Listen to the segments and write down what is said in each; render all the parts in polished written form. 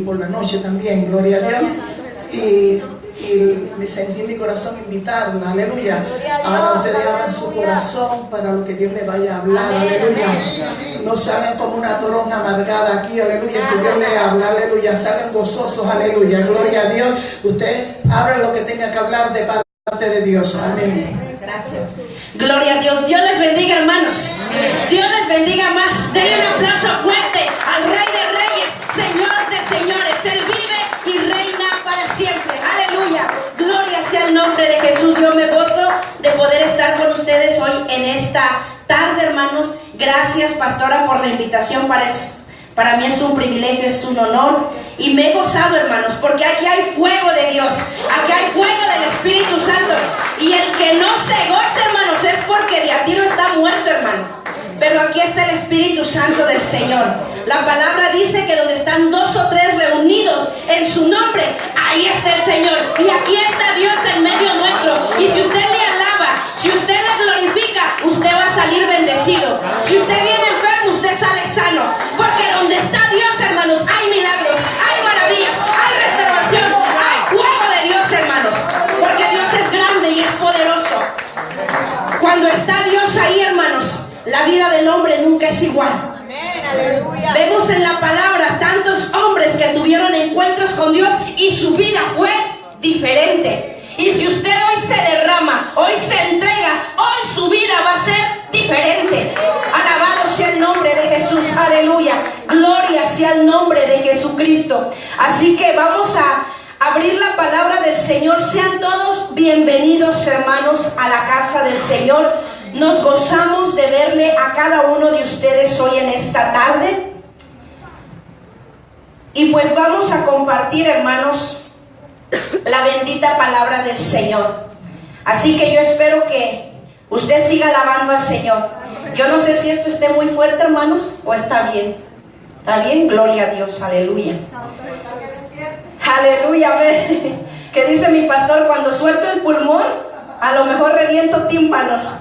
por la noche también, gloria a Dios. Y me sentí en mi corazón invitarla, aleluya. Ahora ustedes abran su corazón para lo que Dios les vaya a hablar, aleluya. No salgan como una toronja amargada aquí, aleluya. Si Dios les habla, aleluya, salgan gozosos, aleluya, gloria a Dios. Usted abra lo que tenga que hablar de parte de Dios, amén. Gracias. Gloria a Dios. Dios les bendiga, hermanos. Dios les bendiga más. Denle un aplauso fuerte al Rey de Reyes, Señor de señores. Él vive y reina para siempre. Aleluya. Gloria sea el nombre de Jesús. Yo me gozo de poder estar con ustedes hoy en esta tarde, hermanos. Gracias, pastora, por la invitación. Para mí es un privilegio, es un honor. Y me he gozado, hermanos, porque aquí hay fuego de Dios. Aquí hay fuego del Espíritu Santo. Y el que no se goza, hermanos, es porque de a tiro está muerto, hermanos. Pero aquí está el Espíritu Santo del Señor. La palabra dice que donde están 2 o 3 reunidos en su nombre, ahí está el Señor. Y aquí está Dios en medio nuestro. Y si usted le alaba, si usted le glorifica, usted va a salir bendecido. Si usted viene enfermo, usted sale sano. Porque donde está Dios, hermanos, hay milagros, hay maravillas, hay restauración, hay fuego de Dios, hermanos. Porque Dios es grande y es poderoso. Cuando está Dios ahí, hermanos, la vida del hombre nunca es igual. Vemos en la palabra tantos hombres que tuvieron encuentros con Dios y su vida fue diferente. Y si usted hoy se derrama, hoy se entrega, hoy su vida va a ser diferente. Alabado sea el nombre de Jesús, aleluya. Gloria sea el nombre de Jesucristo. Así que vamos a abrir la palabra del Señor. Sean todos bienvenidos, hermanos, a la casa del Señor. Nos gozamos de verle a cada uno de ustedes hoy en esta tarde. Y pues vamos a compartir, hermanos, la bendita palabra del Señor. Así que yo espero que usted siga alabando al Señor. Yo no sé si esto esté muy fuerte, hermanos, o está bien. ¿Está bien? Gloria a Dios, aleluya. Aleluya, amén. Que dice mi pastor, cuando suelto el pulmón, a lo mejor reviento tímpanos.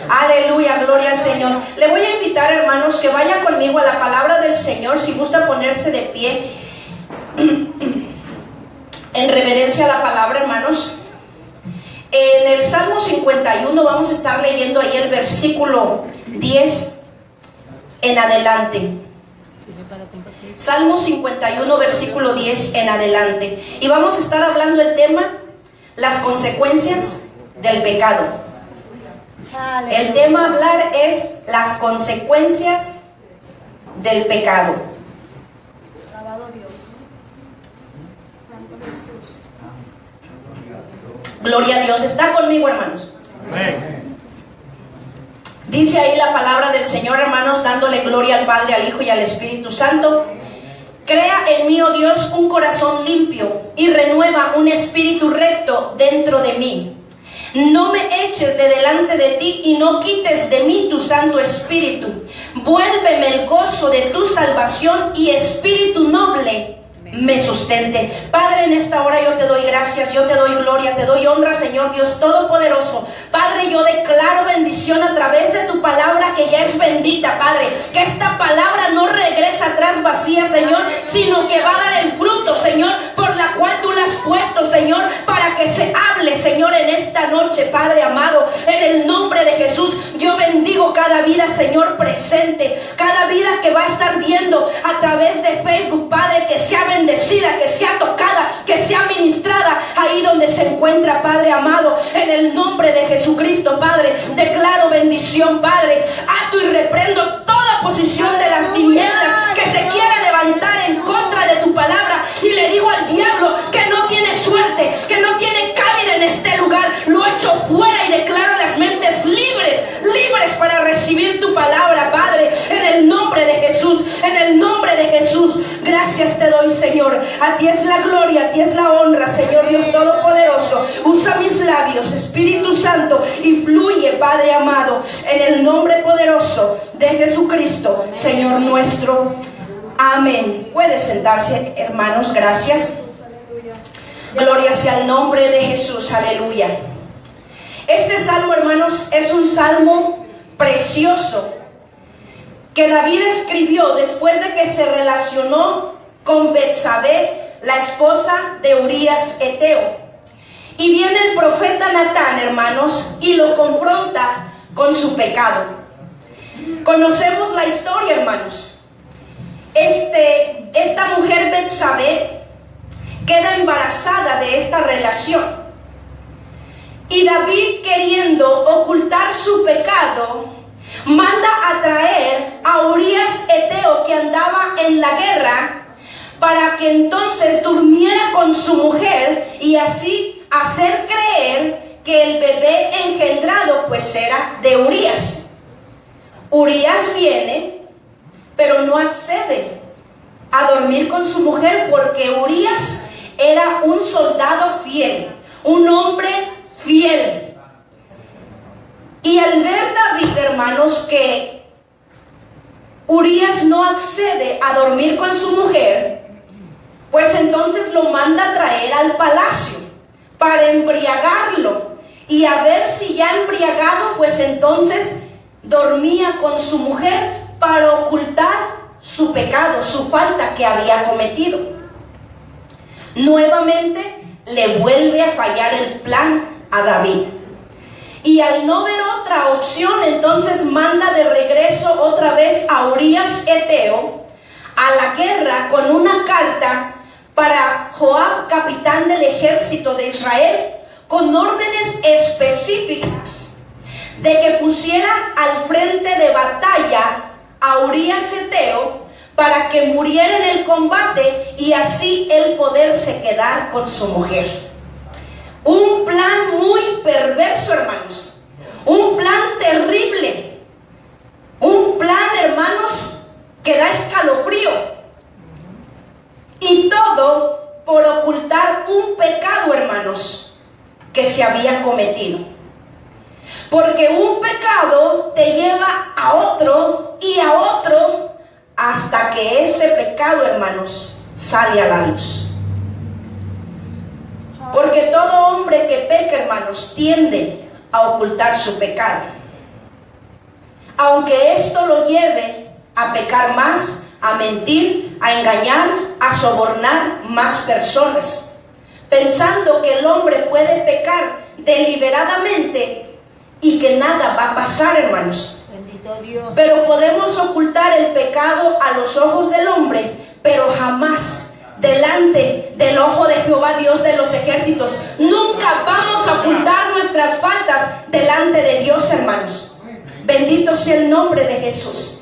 Aleluya, gloria al Señor. Le voy a invitar, hermanos, que vaya conmigo a la palabra del Señor. Si gusta ponerse de pie en reverencia a la palabra, hermanos. En el Salmo 51 vamos a estar leyendo ahí el versículo 10 en adelante. Salmo 51, versículo 10 en adelante. Y vamos a estar hablando el tema, las consecuencias del pecado. El tema a hablar es las consecuencias del pecado. Alabado Dios. Santo Jesús. Gloria a Dios. ¿Está conmigo, hermanos? Amén. Dice ahí la palabra del Señor, hermanos, dándole gloria al Padre, al Hijo y al Espíritu Santo. Crea en mí, oh Dios, un corazón limpio y renueva un espíritu recto dentro de mí. No me eches de delante de ti y no quites de mí tu Santo Espíritu. Vuélveme el gozo de tu salvación y espíritu noble me sustente. Padre, en esta hora yo te doy gracias, yo te doy gloria, te doy honra, Señor Dios Todopoderoso. Padre, yo declaro bendición a través de tu palabra que ya es bendita, Padre. Que esta palabra no regresa atrás vacía, Señor, sino que va a dar el fruto, Señor, por la cual tú la has puesto, Señor, para que se hable, Señor, en esta noche, Padre amado. En el nombre de Jesús, yo bendigo cada vida, Señor, presente, cada vida que va a estar viendo a través de Facebook, Padre, que sea bendecida, que sea tocada, que sea ministrada ahí donde se encuentra, Padre amado. En el nombre de Jesucristo, Padre, declaro bendición, Padre. Ato y reprendo toda posición de las tinieblas que se quiera levantar en contra de tu palabra, y le digo al diablo que no tiene suerte, que no tiene cabida en este lugar. Lo echo fuera y declaro las mentes libres, libres para recibir tu palabra, Padre, en el nombre de Jesús, en el nombre de Jesús. Gracias te doy, Señor. A ti es la gloria, a ti es la honra, Señor Dios Todopoderoso. Usa mis labios, Espíritu Santo, y fluye, Padre amado, en el nombre poderoso de Jesucristo, Señor nuestro. Amén. Puede sentarse, hermanos, gracias. Gloria sea el nombre de Jesús, aleluya. Este salmo, hermanos, es un salmo precioso que David escribió después de que se relacionó con Betsabé, la esposa de Urías Eteo. Y viene el profeta Natán, hermanos, y lo confronta con su pecado. Conocemos la historia, hermanos. Esta mujer Betsabé queda embarazada de esta relación. Y David, queriendo ocultar su pecado, manda a traer a Urías Eteo, que andaba en la guerra, para que entonces durmiera con su mujer y así hacer creer que el bebé engendrado pues era de Urías. Urías viene, pero no accede a dormir con su mujer, porque Urías era un soldado fiel, un hombre fiel. Y al ver David, hermanos, que Urías no accede a dormir con su mujer, pues entonces lo manda a traer al palacio para embriagarlo, y a ver si ya embriagado, pues entonces dormía con su mujer para ocultar su pecado, su falta que había cometido. Nuevamente le vuelve a fallar el plan a David. Y al no ver otra opción, entonces manda de regreso otra vez a Urías Eteo a la guerra con una carta para Joab, capitán del ejército de Israel, con órdenes específicas de que pusiera al frente de batalla a Urías Eteo para que muriera en el combate y así él poderse quedar con su mujer. Un plan muy perverso, hermanos. Un plan terrible. Un plan, hermanos, que da escalofrío. Y todo por ocultar un pecado, hermanos, que se había cometido. Porque un pecado te lleva a otro y a otro, hasta que ese pecado, hermanos, sale a la luz. Porque todo hombre que peca, hermanos, tiende a ocultar su pecado. Aunque esto lo lleve a pecar más, a mentir, a engañar, a sobornar más personas, pensando que el hombre puede pecar deliberadamente y que nada va a pasar, hermanos. Bendito Dios. Pero podemos ocultar el pecado a los ojos del hombre, pero jamás delante del ojo de Jehová, Dios de los ejércitos. Nunca vamos a ocultar nuestras faltas delante de Dios, hermanos. Bendito sea el nombre de Jesús.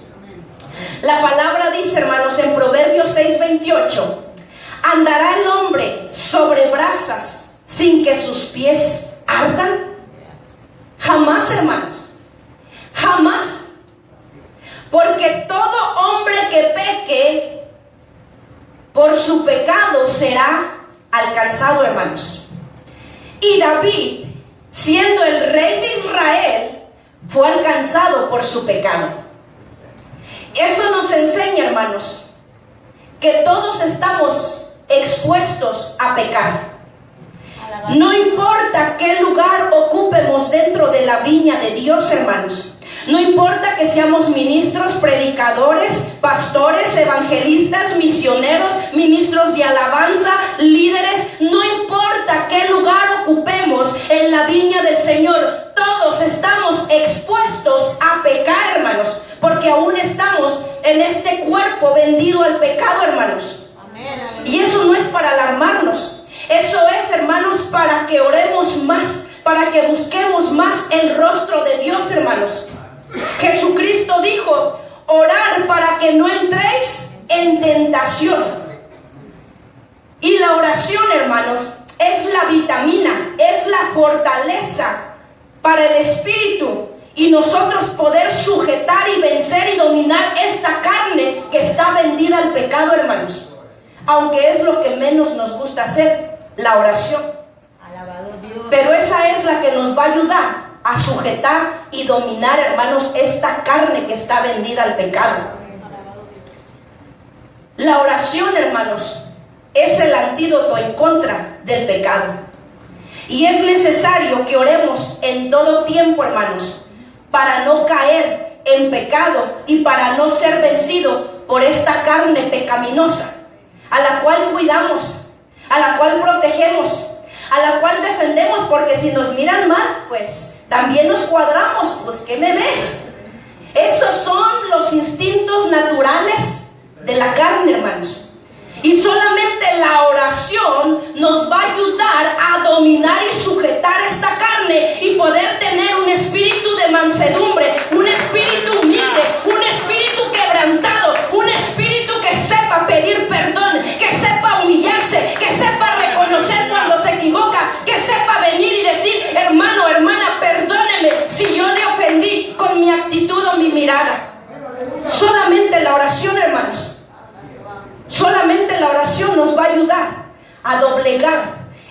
La palabra dice, hermanos, en Proverbios 6:28, ¿andará el hombre sobre brasas sin que sus pies ardan? Jamás, hermanos, jamás. Porque todo hombre que peque, por su pecado será alcanzado, hermanos. Y David, siendo el rey de Israel, fue alcanzado por su pecado. Eso nos enseña, hermanos, que todos estamos expuestos a pecar. No importa qué lugar ocupemos dentro de la viña de Dios, hermanos. No importa que seamos ministros, predicadores, pastores, evangelistas, misioneros, ministros de alabanza, líderes. No importa qué lugar ocupemos en la viña del Señor. Todos estamos expuestos a pecar, hermanos. Porque aún estamos en este cuerpo vendido al pecado, hermanos. Y eso no es para alarmarnos. Eso es, hermanos, para que oremos más, para que busquemos más el rostro de Dios, hermanos. Jesucristo dijo, orar para que no entréis en tentación. Y la oración, hermanos, es la vitamina, es la fortaleza para el espíritu, y nosotros poder sujetar y vencer y dominar esta carne que está vendida al pecado, hermanos. Aunque es lo que menos nos gusta hacer, la oración. Alabado Dios. Pero esa es la que nos va a ayudar a sujetar y dominar, hermanos, esta carne que está vendida al pecado. La oración, hermanos, es el antídoto en contra del pecado. Y es necesario que oremos en todo tiempo, hermanos, para no caer en pecado y para no ser vencido por esta carne pecaminosa. a la cual cuidamos, a la cual protegemos, a la cual defendemos, porque si nos miran mal, pues también nos cuadramos. Pues ¿qué me ves? Esos son los instintos naturales de la carne, hermanos. Y solamente la oración nos va a ayudar a dominar y sujetar esta carne y poder tener un espíritu de mansedumbre, un espíritu humilde, un espíritu quebrantado, un espíritu que sepa pedir perdón, que sepa humillarse, que sepa reconocer cuando se equivoca, que sepa venir y decir: hermano, hermana, perdóneme si yo le ofendí con mi actitud o mi mirada. Solamente la oración, hermanos. Solamente la oración nos va a ayudar a doblegar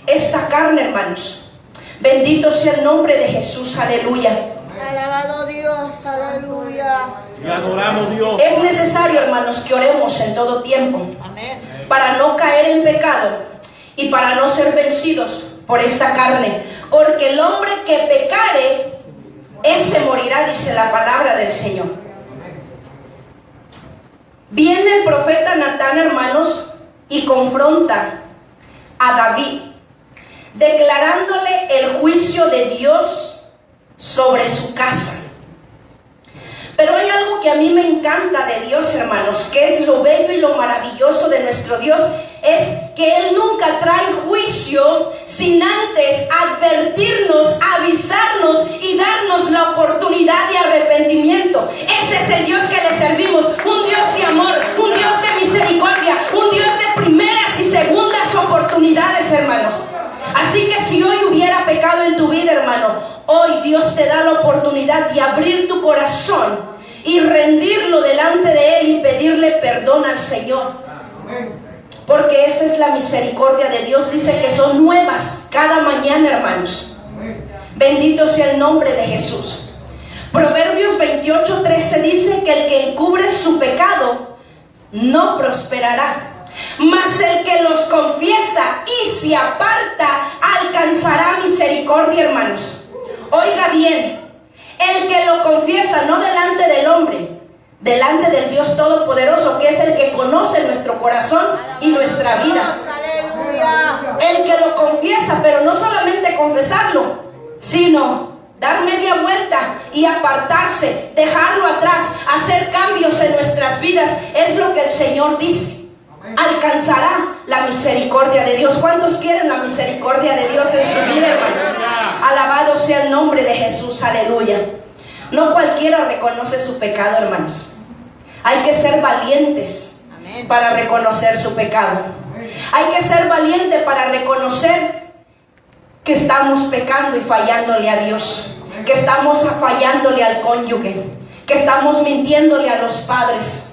esta carne, hermanos. Bendito sea el nombre de Jesús, aleluya. Alabado Dios, aleluya. Y adoramos Dios. Es necesario, hermanos, que oremos en todo tiempo. Amén. Para no caer en pecado y para no ser vencidos por esta carne. Porque el hombre que pecare, ese morirá, dice la palabra del Señor. Viene el profeta Natán, hermanos, y confronta a David, declarándole el juicio de Dios sobre su casa. Pero hay algo que a mí me encanta de Dios, hermanos, que es lo bello y lo maravilloso de nuestro Dios, es que Él nunca trae juicio sin antes advertirnos, avisarnos y darnos la oportunidad de arrepentimiento. Ese es el Dios que le servimos, un Dios de amor, un Dios de misericordia, un Dios de primeras y segundas oportunidades, hermanos. Así que si hoy hubiera pecado en tu vida, hermano, hoy Dios te da la oportunidad de abrir tu corazón y rendirlo delante de Él y pedirle perdón al Señor. Porque esa es la misericordia de Dios. Dice que son nuevas cada mañana, hermanos. Bendito sea el nombre de Jesús. Proverbios 28:13 dice que el que encubre su pecado no prosperará, mas el que los confiesa y se aparta alcanzará misericordia, hermanos. Oiga bien, el que lo confiesa, no delante del hombre, delante del Dios Todopoderoso, que es el que conoce nuestro corazón y nuestra vida. Aleluya. El que lo confiesa, pero no solamente confesarlo, sino dar media vuelta y apartarse, dejarlo atrás, hacer cambios en nuestras vidas, es lo que el Señor dice. Alcanzará la misericordia de Dios. ¿Cuántos quieren la misericordia de Dios en su vida, hermanos? Alabado sea el nombre de Jesús, aleluya. No cualquiera reconoce su pecado, hermanos. Hay que ser valientes para reconocer su pecado. Hay que ser valiente para reconocer que estamos pecando y fallándole a Dios, que estamos fallándole al cónyuge, que estamos mintiéndole a los padres.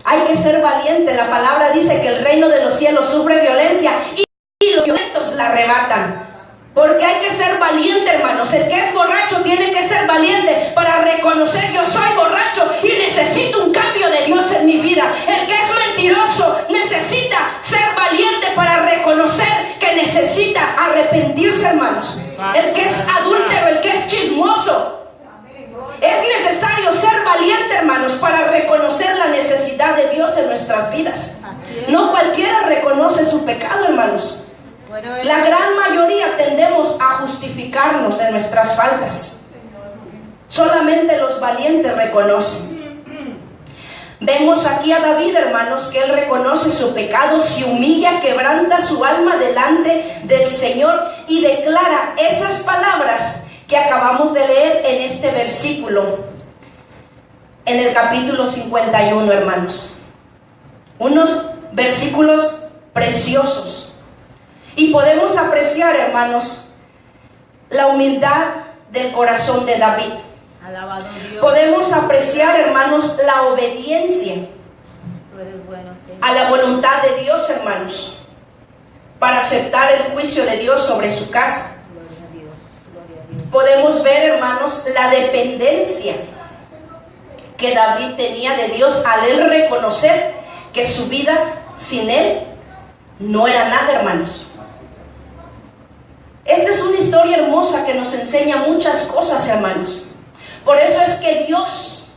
Hay que ser valiente. La palabra dice que el reino de los cielos sufre violencia y los violentos la arrebatan. Porque hay que ser valiente, hermanos. El que es borracho tiene que ser valiente para reconocer: yo soy borracho y necesito un cambio de Dios en mi vida. El que es mentiroso necesita ser valiente para reconocer que necesita arrepentirse, hermanos. El que es adúltero, el que es chismoso, es necesario ser valiente, hermanos, para reconocer la necesidad de Dios en nuestras vidas. No cualquiera reconoce su pecado, hermanos. La gran mayoría tendemos a justificarnos de nuestras faltas. Solamente los valientes reconocen. Vemos aquí a David, hermanos, que él reconoce su pecado, se humilla, quebranta su alma delante del Señor y declara esas palabras que acabamos de leer en este versículo, en el capítulo 51, hermanos. Unos versículos preciosos. Y podemos apreciar, hermanos, la humildad del corazón de David. Alabado Dios. Podemos apreciar, hermanos, la obediencia Tú eres bueno, Señor. a la voluntad de Dios, hermanos, para aceptar el juicio de Dios sobre su casa. Gloria a Dios. Gloria a Dios. Podemos ver, hermanos, la dependencia que David tenía de Dios al él reconocer que su vida sin él no era nada, hermanos. Esta es una historia hermosa que nos enseña muchas cosas, hermanos. Por eso es que Dios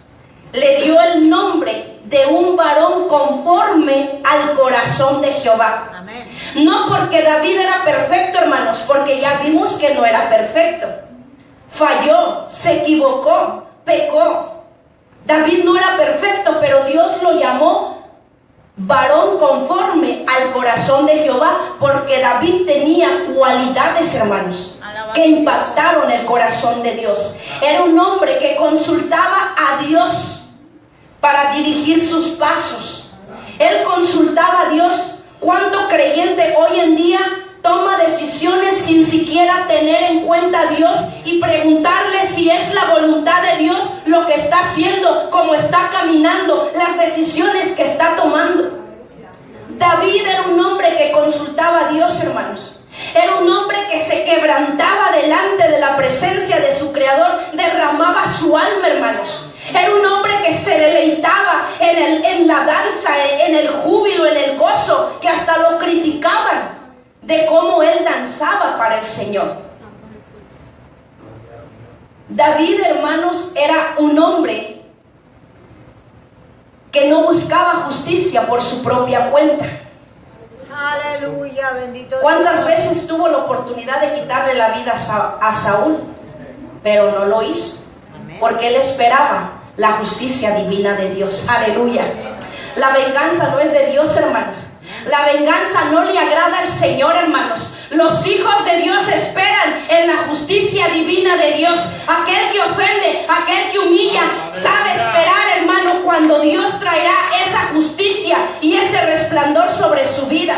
le dio el nombre de un varón conforme al corazón de Jehová. Amén. No porque David era perfecto, hermanos, porque ya vimos que no era perfecto. Falló, se equivocó, pecó. David no era perfecto, pero Dios lo llamó varón conforme al corazón de Jehová, porque David tenía cualidades, hermanos, que impactaron el corazón de Dios. Era un hombre que consultaba a Dios para dirigir sus pasos. Él consultaba a Dios. ¿Cuánto creyente hoy en día toma decisiones sin siquiera tener en cuenta a Dios y preguntarle si es la voluntad de Dios lo que está haciendo, cómo está caminando, las decisiones que está tomando? David era un hombre que consultaba a Dios, hermanos. Era un hombre que se quebrantaba delante de la presencia de su Creador, derramaba su alma, hermanos. Era un hombre que se deleitaba en la danza, en el júbilo, en el gozo, que hasta lo criticaban de cómo él danzaba para el Señor. David, hermanos, era un hombre que no buscaba justicia por su propia cuenta. Aleluya, bendito Dios. ¿Cuántas veces tuvo la oportunidad de quitarle la vida a Saúl? Pero no lo hizo, porque él esperaba la justicia divina de Dios. Aleluya. La venganza no es de Dios, hermanos. La venganza no le agrada al Señor, hermanos. Los hijos de Dios esperan en la justicia divina de Dios. Aquel que ofende, aquel que humilla, sabe esperar, hermano, cuando Dios traerá esa justicia y ese resplandor sobre su vida.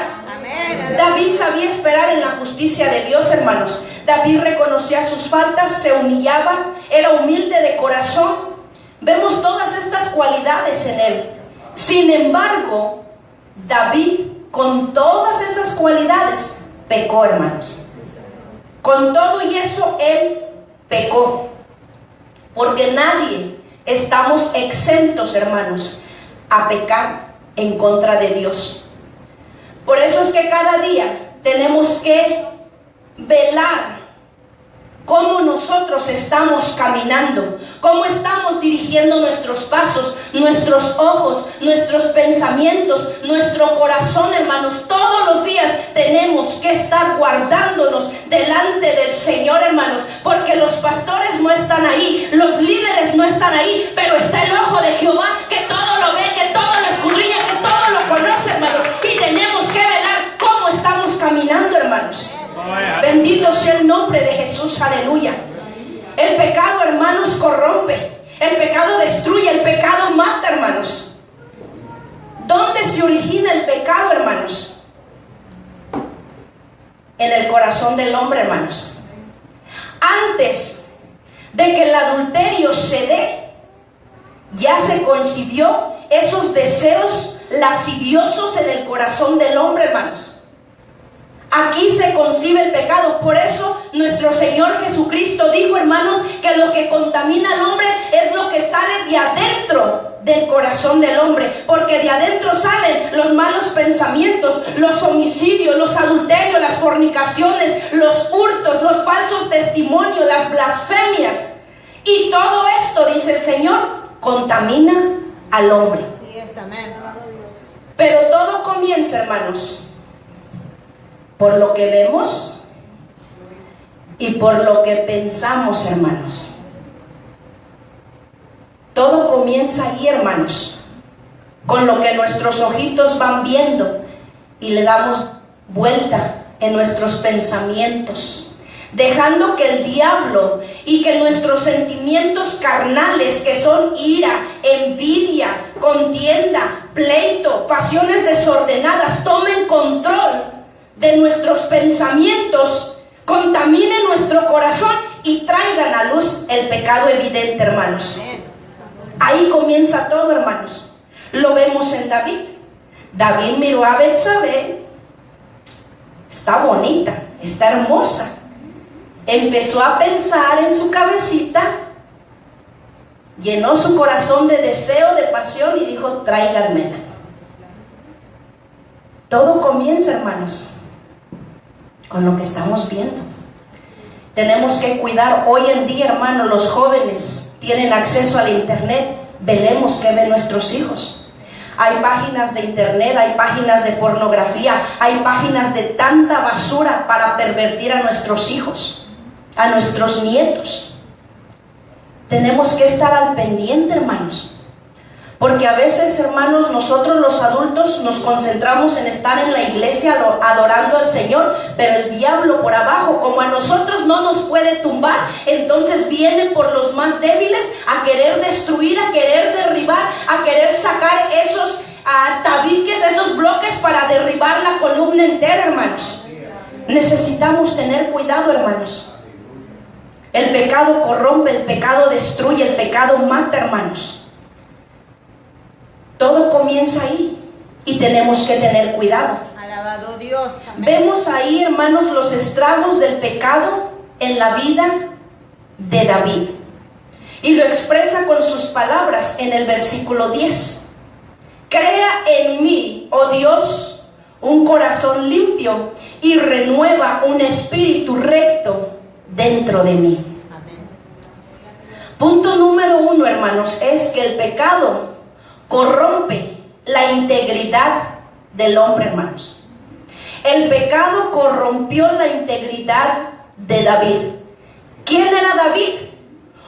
David sabía esperar en la justicia de Dios, hermanos. David reconocía sus faltas, se humillaba, era humilde de corazón. Vemos todas estas cualidades en él. Sin embargo, David, con todas esas cualidades, pecó, hermanos. Con todo y eso, él pecó. Porque nadie estamos exentos, hermanos, a pecar en contra de Dios. Por eso es que cada día tenemos que velar cómo nosotros estamos caminando, cómo estamos dirigiendo nuestros pasos, nuestros ojos, nuestros pensamientos, nuestro corazón, hermanos. Todos los días tenemos que estar guardándonos delante del Señor, hermanos, porque los pastores no están ahí, los líderes no están ahí, pero está el ojo de Jehová que todo lo ve, que todo lo escudriña, que todo lo conoce, hermanos, y tenemos que velar cómo estamos caminando, hermanos. Bendito sea el nombre de Jesús, aleluya. El pecado, hermanos, corrompe. El pecado destruye, el pecado mata, hermanos. ¿Dónde se origina el pecado, hermanos? En el corazón del hombre, hermanos. Antes de que el adulterio se dé, ya se concibió esos deseos lasciviosos en el corazón del hombre, hermanos. Aquí se concibe el pecado. Por eso nuestro Señor Jesucristo dijo, hermanos, que lo que contamina al hombre es lo que sale de adentro del corazón del hombre. Porque de adentro salen los malos pensamientos, los homicidios, los adulterios, las fornicaciones, los hurtos, los falsos testimonios, las blasfemias. Y todo esto, dice el Señor, contamina al hombre. Así es, amén. Pero todo comienza, hermanos, por lo que vemos y por lo que pensamos, hermanos. Todo comienza ahí, hermanos, con lo que nuestros ojitos van viendo y le damos vuelta en nuestros pensamientos, dejando que el diablo y que nuestros sentimientos carnales, que son ira, envidia, contienda, pleito, pasiones desordenadas, tomen control de nuestros pensamientos, contaminen nuestro corazón y traigan a luz el pecado evidente, hermanos. Ahí comienza todo, hermanos. Lo vemos en David. David miró a Betsabé, está bonita, está hermosa. Empezó a pensar en su cabecita, llenó su corazón de deseo, de pasión y dijo, tráiganmela. Todo comienza, hermanos, con lo que estamos viendo. Tenemos que cuidar hoy en día, hermanos. Los jóvenes tienen acceso al internet. Velemos qué ven nuestros hijos. Hay páginas de internet, hay páginas de pornografía, hay páginas de tanta basura para pervertir a nuestros hijos, a nuestros nietos. Tenemos que estar al pendiente, hermanos. Porque a veces, hermanos, nosotros los adultos nos concentramos en estar en la iglesia adorando al Señor, pero el diablo por abajo, como a nosotros no nos puede tumbar, entonces viene por los más débiles a querer destruir, a querer derribar, a querer sacar esos tabiques, esos bloques para derribar la columna entera, hermanos. Necesitamos tener cuidado, hermanos. El pecado corrompe, el pecado destruye, el pecado mata, hermanos. Todo comienza ahí y tenemos que tener cuidado. Alabado Dios. Amén. Vemos ahí, hermanos, los estragos del pecado en la vida de David. Y lo expresa con sus palabras en el versículo 10. Crea en mí, oh Dios, un corazón limpio y renueva un espíritu recto dentro de mí. Amén. Punto número 1, hermanos, es que el pecado corrompe la integridad del hombre, hermanos. El pecado corrompió la integridad de David. ¿Quién era David?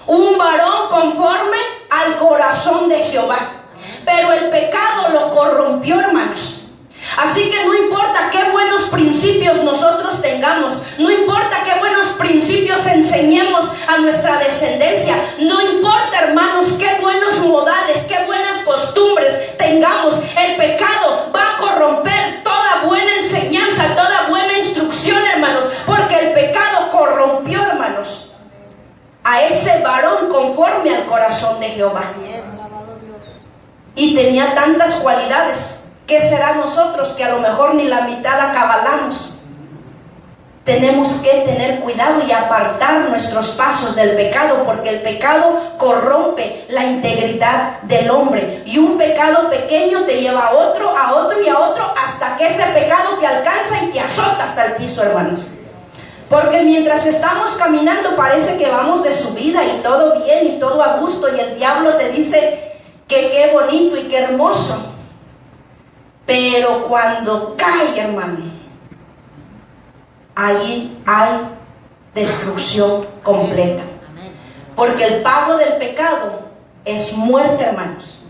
Un varón conforme al corazón de Jehová. Pero el pecado lo corrompió, hermanos. Así que no importa qué buenos principios nosotros tengamos, no importa qué buenos principios enseñemos a nuestra descendencia, no importa, hermanos, qué buenos modales, qué buenas costumbres tengamos, el pecado va a corromper toda buena enseñanza, toda buena instrucción, hermanos, porque el pecado corrompió, hermanos, a ese varón conforme al corazón de Jehová. Y tenía tantas cualidades. ¿Qué será nosotros que a lo mejor ni la mitad acabalamos? Tenemos que tener cuidado y apartar nuestros pasos del pecado, porque el pecado corrompe la integridad del hombre. Y un pecado pequeño te lleva a otro y a otro, hasta que ese pecado te alcanza y te azota hasta el piso, hermanos. Porque mientras estamos caminando parece que vamos de subida y todo bien y todo a gusto, y el diablo te dice que qué bonito y qué hermoso. Pero cuando cae, hermano, ahí hay destrucción completa. Porque el pago del pecado es muerte, hermanos.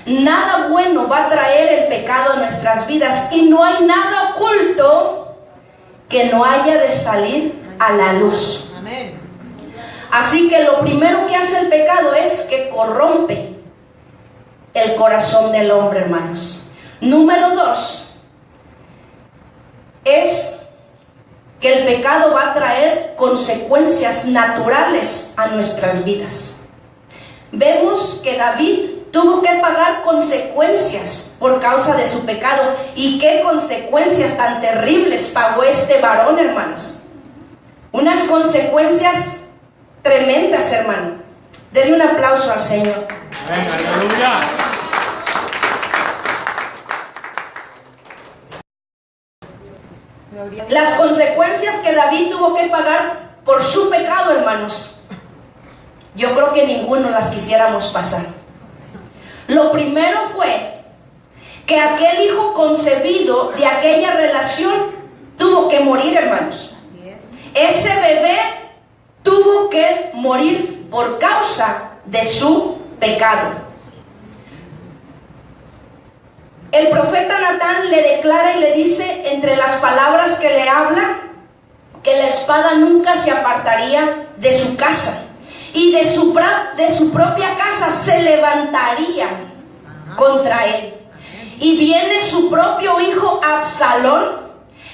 Nada bueno va a traer el pecado a nuestras vidas, y no hay nada oculto que no haya de salir a la luz. Así que lo primero que hace el pecado es que corrompe el corazón del hombre, hermanos. Número 2 es que el pecado va a traer consecuencias naturales a nuestras vidas. Vemos que David tuvo que pagar consecuencias por causa de su pecado. ¿Y qué consecuencias tan terribles pagó este varón, hermanos? Unas consecuencias tremendas, hermano. Denle un aplauso al Señor. ¡Aleluya! Las consecuencias que David tuvo que pagar por su pecado, hermanos, yo creo que ninguno las quisiéramos pasar. Lo primero fue que aquel hijo concebido de aquella relación tuvo que morir, hermanos. Ese bebé tuvo que morir por causa de su pecado. El profeta Natán le declara y le dice, entre las palabras que le habla, que la espada nunca se apartaría de su casa, y de su propia casa se levantaría contra él. Y viene su propio hijo Absalón,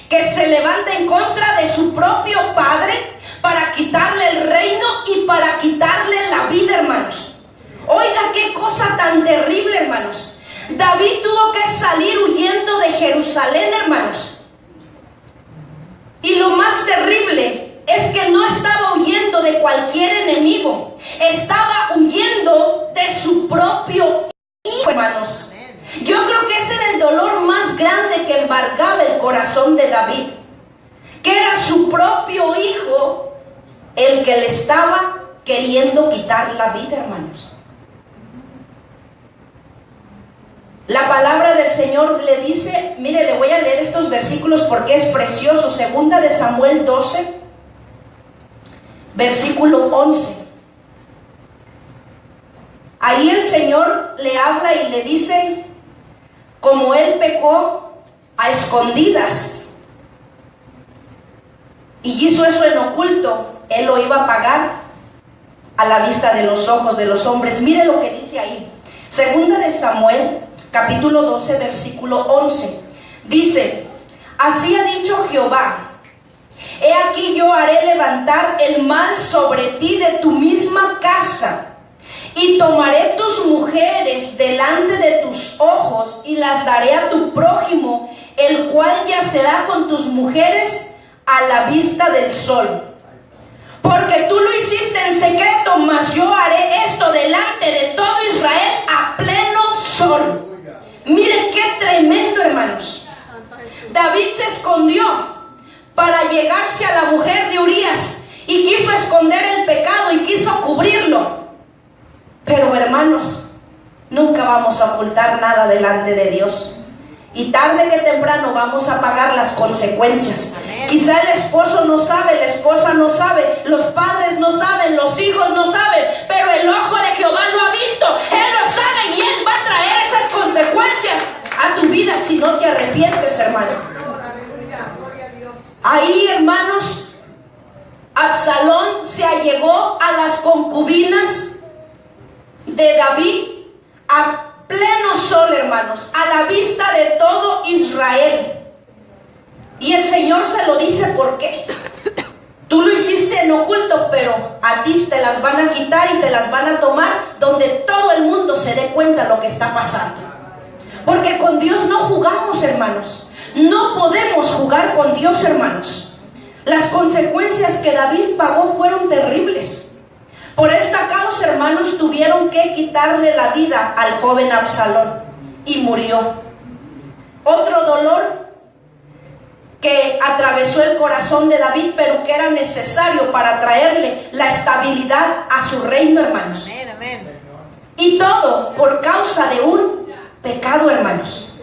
que se levanta en contra de su propio padre para quitarle el reino y para quitarle la vida, hermanos. Oiga, qué cosa tan terrible, hermanos. David tuvo que salir huyendo de Jerusalén, hermanos. Y lo más terrible es que no estaba huyendo de cualquier enemigo, estaba huyendo de su propio hijo, hermanos. Yo creo que ese era el dolor más grande que embargaba el corazón de David, que era su propio hijo el que le estaba queriendo quitar la vida, hermanos. La palabra del Señor le dice, mire, le voy a leer estos versículos porque es precioso. Segunda de Samuel 12, versículo 11. Ahí el Señor le habla y le dice, como él pecó a escondidas y hizo eso en oculto, él lo iba a pagar a la vista de los ojos de los hombres. Mire lo que dice ahí. Segunda de Samuel, capítulo 12, versículo 11. Dice, así ha dicho Jehová, he aquí yo haré levantar el mal sobre ti de tu misma casa, y tomaré tus mujeres delante de tus ojos, y las daré a tu prójimo, el cual yacerá con tus mujeres a la vista del sol. Porque tú lo hiciste en secreto, mas yo haré esto delante de todo Israel a pleno sol. Miren qué tremendo, hermanos. David se escondió para llegarse a la mujer de Urías y quiso esconder el pecado y quiso cubrirlo. Pero, hermanos, nunca vamos a ocultar nada delante de Dios. Y tarde que temprano vamos a pagar las consecuencias. Amén. Quizá el esposo no sabe, la esposa no sabe, los padres no saben, los hijos no saben, pero el ojo de Jehová lo ha visto. Él lo sabe y Él va a traer esas consecuencias a tu vida si no te arrepientes, hermano. Ahí, hermanos, Absalón se allegó a las concubinas de David a pleno sol, hermanos, a la vista de todo Israel. Y el Señor se lo dice, ¿por qué? Tú lo hiciste en oculto, pero a ti te las van a quitar y te las van a tomar donde todo el mundo se dé cuenta de lo que está pasando. Porque con Dios no jugamos, hermanos. No podemos jugar con Dios, hermanos. Las consecuencias que David pagó fueron terribles. Por esta causa, hermanos, tuvieron que quitarle la vida al joven Absalón y murió. Otro dolor que atravesó el corazón de David, pero que era necesario para traerle la estabilidad a su reino, hermanos. Amén, amén. Y todo por causa de un pecado, hermanos.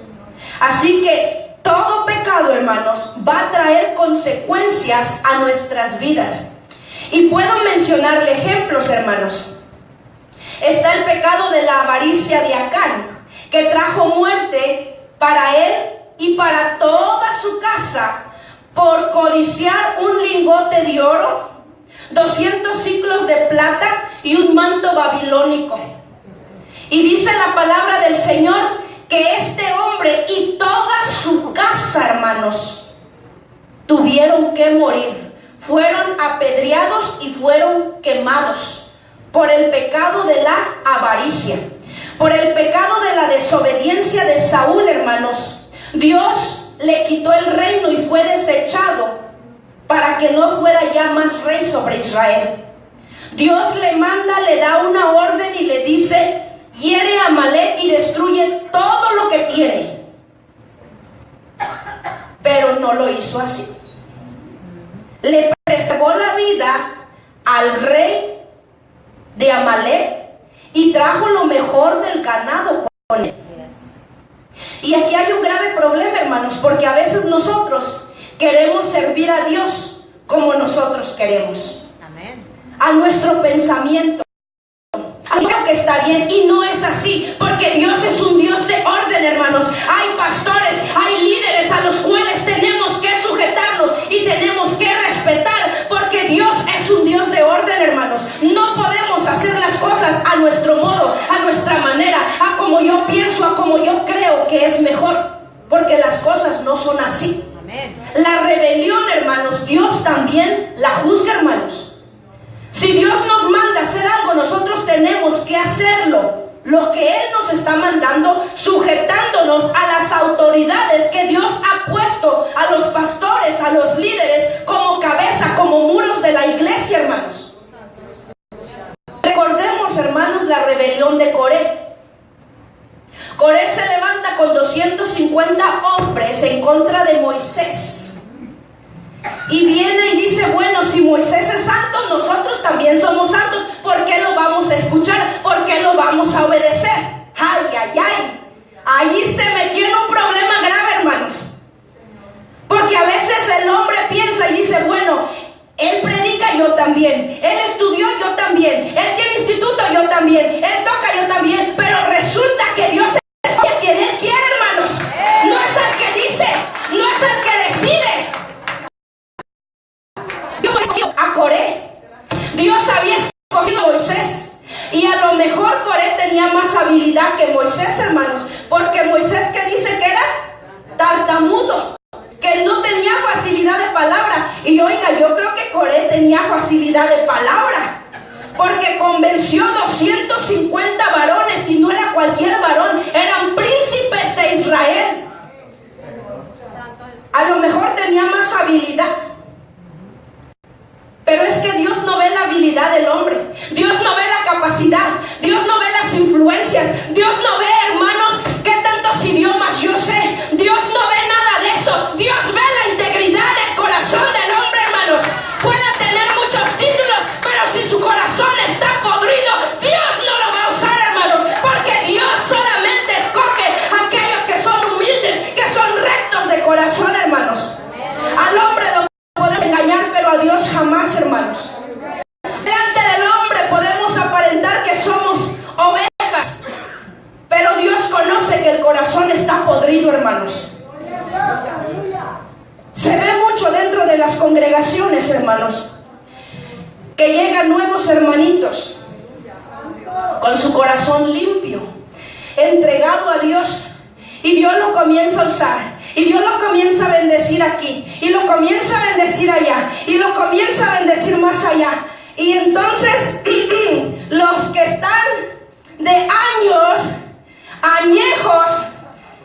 Así que todo pecado, hermanos, va a traer consecuencias a nuestras vidas. Y puedo mencionarle ejemplos, hermanos. Está el pecado de la avaricia de Acán, que trajo muerte para él y para toda su casa por codiciar un lingote de oro, 200 siclos de plata y un manto babilónico. Y dice la palabra del Señor que este hombre y toda su casa, hermanos, tuvieron que morir. Fueron apedreados y fueron quemados por el pecado de la avaricia, por el pecado de la desobediencia de Saúl, hermanos. Dios le quitó el reino y fue desechado para que no fuera ya más rey sobre Israel. Dios le manda, le da una orden y le dice, hiere a Amalek y destruye todo lo que tiene. Pero no lo hizo así. Le preservó la vida al rey de Amalek y trajo lo mejor del ganado con él. Y aquí hay un grave problema, hermanos, porque a veces nosotros queremos servir a Dios como nosotros queremos. Amén. A nuestro pensamiento. Creo que está bien y no es así, porque Dios es un Dios de orden, hermanos. Hay pastores, hay líderes a los cuales tenemos que sujetarnos y tenemos que respetar, porque Dios es un Dios de orden, hermanos. No podemos hacer las cosas a nuestro modo, a nuestra manera, a como yo pienso, a como yo creo que es mejor, porque las cosas no son así. Amén. La rebelión, hermanos, Dios también la juzga, hermanos. Si Dios nos manda a hacer algo, nosotros tenemos que hacerlo. Lo que Él nos está mandando, sujetándonos a las autoridades que Dios ha puesto, a los pastores, a los líderes, como cabeza, como muros de la iglesia, hermanos. Recordemos, hermanos, la rebelión de Coré. Coré se levanta con 250 hombres en contra de Moisés. Y viene y dice, bueno, si Moisés es santo, nosotros también somos santos. ¿Por qué lo vamos a escuchar? ¿Por qué lo vamos a obedecer? Ay, ay, ay. ahí se metió en un problema grave, hermanos. Porque a veces el hombre piensa y dice, bueno, él predica, yo también. Él estudió, yo también. Él tiene instituto, yo también. Él toca, yo también. Pero resulta que Dios es a quien Él quiere, hermanos. No es al que dice, no es al que decide. Dios escogió a Coré. Dios había escogido a Moisés. Y a lo mejor Coré tenía más habilidad que Moisés, hermanos. Porque Moisés, ¿qué dice que era? Tartamudo, que no tenía facilidad de palabra. Y oiga, yo creo que Coré tenía facilidad de palabra, porque convenció 250 varones, y no era cualquier varón, eran príncipes de Israel. A lo mejor tenía más habilidad. Pero es que Dios no ve la habilidad del hombre. Dios no ve la capacidad. Dios no ve las influencias. Dios no ve, hermanos, qué tantos idiomas yo sé. Dios no ve nada de eso. Dios ve la integridad del corazón del hombre, hermanos. Puede tener muchos títulos, pero si su corazón está podrido, Dios no lo va a usar, hermanos. Porque Dios solamente escoge a aquellos que son humildes, que son rectos de corazón, hermanos. Al hombre lo podemos engañar, pero a Dios jamás, hermanos. Delante del hombre podemos aparentar que somos ovejas, pero Dios conoce que el corazón está podrido, hermanos. Se ve mucho dentro de las congregaciones, hermanos, que llegan nuevos hermanitos con su corazón limpio, entregado a Dios, y Dios lo comienza a usar. Y Dios lo comienza a bendecir aquí, y lo comienza a bendecir allá, y lo comienza a bendecir más allá. Y entonces los que están de años, añejos,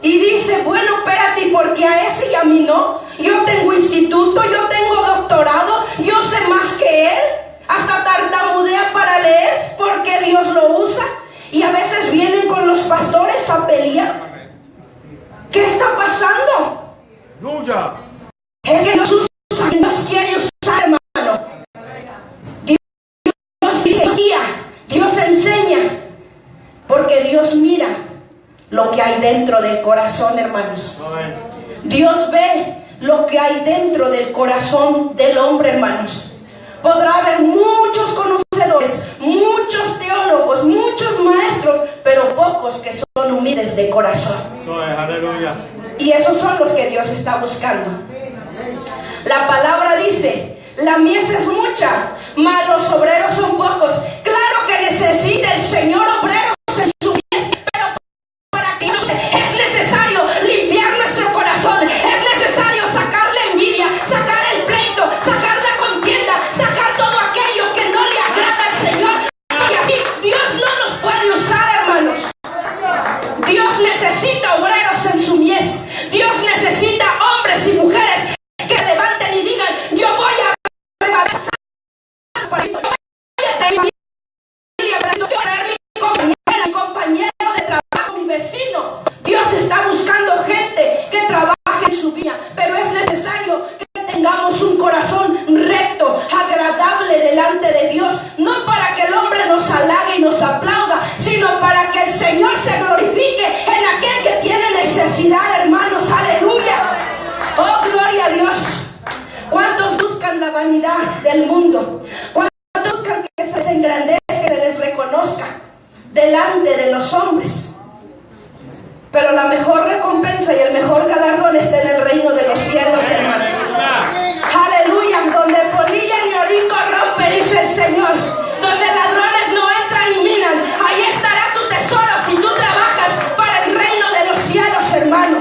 y dice, bueno, espérate, ¿y por qué a ese y a mí no? Yo tengo instituto, yo tengo doctorado, yo sé más que él, hasta tartamudea para leer, porque Dios lo usa. Y a veces vienen con los pastores a pelear. ¿Qué está pasando? ¡Aleluya! Es que Dios usa, Dios quiere usar, hermano. Dios guía, Dios enseña, porque Dios mira lo que hay dentro del corazón, hermanos. Dios ve lo que hay dentro del corazón del hombre, hermanos. Podrá haber muchos conocedores, muchos teólogos, muchos maestros, pero pocos que son humildes de corazón. Aleluya. Y esos son los que Dios está buscando. La palabra dice, la mies es mucha, mas los obreros son pocos. Claro que necesita el Señor obreros en su mies, pero para que es necesario limpiar nuestro corazón. Es necesario sacar la envidia, sacar el pleito, sacar la contienda, sacar todo aquello que no le agrada al Señor. Porque así Dios no nos puede usar, hermanos. Dios necesita obreros en su mies. Dios necesita hombres y mujeres que levanten y digan, yo voy a arrebatar para esto, voy a traer mi familia, voy a traer mi compañero de trabajo, mi vecino. Dios está buscando gente que trabaje en su vida, pero es necesario que tengamos un corazón recto, agradable delante de Dios, no para que el hombre nos halague y nos aplauda, sino para que el Señor se glorifique en aquel que tiene necesidad, hermanos. Aleluya. Oh, gloria a Dios. ¿Cuántos buscan la vanidad del mundo? ¿Cuántos buscan que se les engrandezca, que se les reconozca delante de los hombres? Pero la mejor recompensa y el mejor galardón está en el reino de los cielos, hermanos. Aleluya. Donde polilla ni orín corrompe, dice el Señor. Donde ladrones no entran ni minan, ahí estará tu tesoro si tú trabajas para el reino de los cielos, hermano.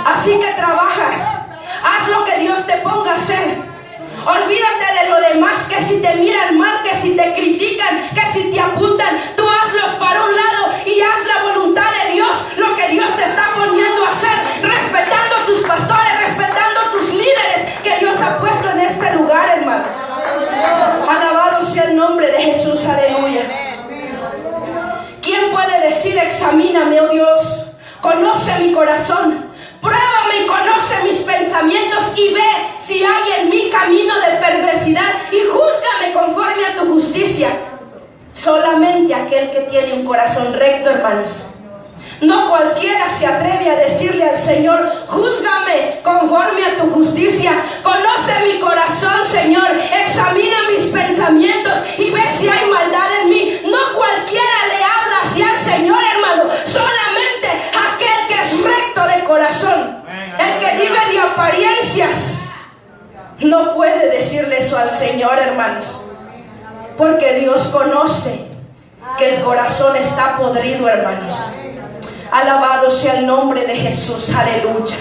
Así que trabaja, haz lo que Dios te ponga a hacer. Olvídate de lo demás, que si te miran mal, que si te critican, que si te apuntan, tú hazlos para un lado y haz la voluntad de Dios, lo que Dios te está poniendo a hacer, respetando a tus pastores, respetando a tus líderes que Dios ha puesto en este lugar, hermano. Alabado sea el nombre de Jesús, aleluya. ¿Quién puede decir, examíname, oh Dios, conoce mi corazón, pruébame y conoce mis pensamientos y ve si hay en mí camino de perversidad y júzgame conforme a tu justicia? Solamente aquel que tiene un corazón recto, hermanos. No cualquiera se atreve a decirle al Señor: júzgame conforme a tu justicia. Conoce mi corazón, Señor. Examina mis pensamientos y ve si hay maldad en mí. No cualquiera le habla así al Señor, hermano. Solamente aquel que es recto de corazón, el que vive de apariencias, no puede decirle eso al Señor, hermanos. Porque Dios conoce que el corazón está podrido, hermanos. Alabado sea el nombre de Jesús, aleluya.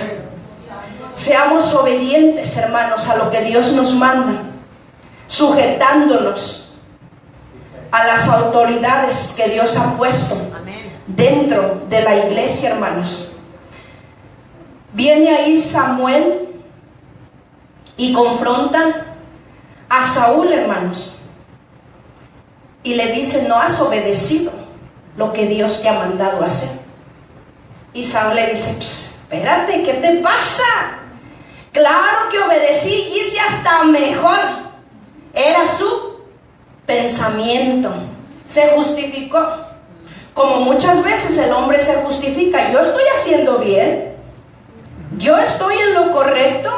Seamos obedientes, hermanos, a lo que Dios nos manda, sujetándonos a las autoridades que Dios ha puesto dentro de la iglesia, hermanos. Viene ahí Samuel y confronta a Saúl, hermanos, y le dice: no has obedecido lo que Dios te ha mandado hacer. Y Saúl le dice: espérate, ¿qué te pasa? Claro que obedecí y hice hasta mejor. Era su pensamiento. Se justificó. Como muchas veces el hombre se justifica: yo estoy haciendo bien, yo estoy en lo correcto.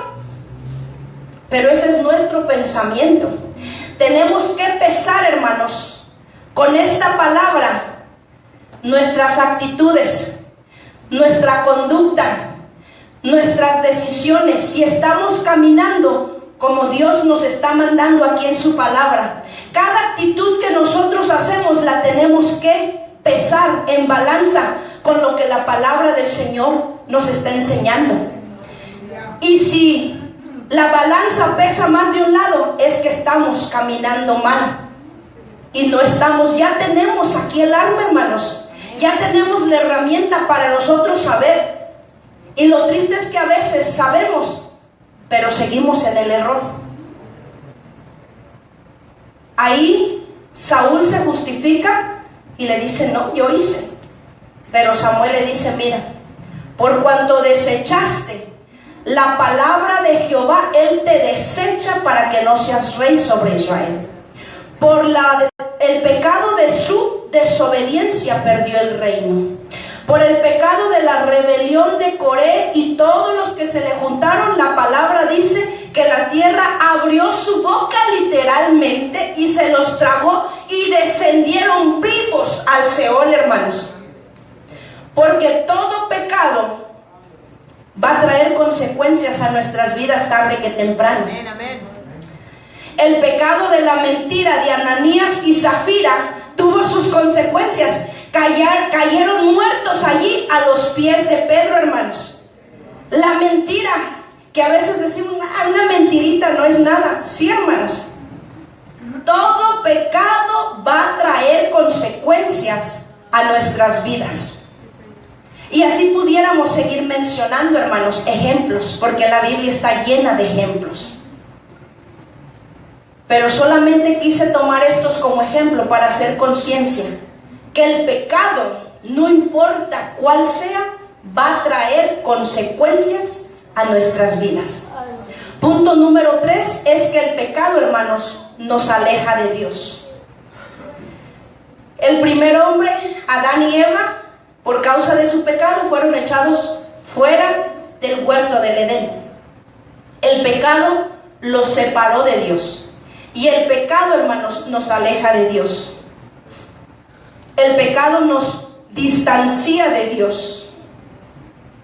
Pero ese es nuestro pensamiento. Tenemos que pesar, hermanos, con esta palabra nuestras actitudes, nuestra conducta, nuestras decisiones, si estamos caminando como Dios nos está mandando aquí en su palabra. Cada actitud que nosotros hacemos la tenemos que pesar en balanza con lo que la palabra del Señor nos está enseñando. Y si la balanza pesa más de un lado, es que estamos caminando mal y no estamos. Ya tenemos aquí el arma, hermanos. Ya tenemos la herramienta para nosotros saber. Y lo triste es que a veces sabemos, pero seguimos en el error. Ahí Saúl se justifica y le dice: no, yo hice. Pero Samuel le dice: mira, por cuanto desechaste la palabra de Jehová, Él te desecha para que no seas rey sobre Israel. Por el pecado de su desobediencia perdió el reino. Por el pecado de la rebelión de Coré y todos los que se le juntaron, la palabra dice que la tierra abrió su boca literalmente y se los tragó y descendieron vivos al Seol, hermanos. Porque todo pecado va a traer consecuencias a nuestras vidas tarde que temprano. Amén, amén. El pecado de la mentira de Ananías y Zafira tuvo sus consecuencias. Cayeron muertos allí a los pies de Pedro, hermanos. La mentira, que a veces decimos: una mentirita no es nada. Sí, hermanos. Todo pecado va a traer consecuencias a nuestras vidas. Y así pudiéramos seguir mencionando, hermanos, ejemplos, porque la Biblia está llena de ejemplos. Pero solamente quise tomar estos como ejemplo para hacer conciencia que el pecado, no importa cuál sea, va a traer consecuencias a nuestras vidas. Punto número 3 es que el pecado, hermanos, nos aleja de Dios. El primer hombre, Adán y Eva, por causa de su pecado, fueron echados fuera del huerto del Edén. El pecado los separó de Dios. Y el pecado, hermanos, nos aleja de Dios. El pecado nos distancia de Dios.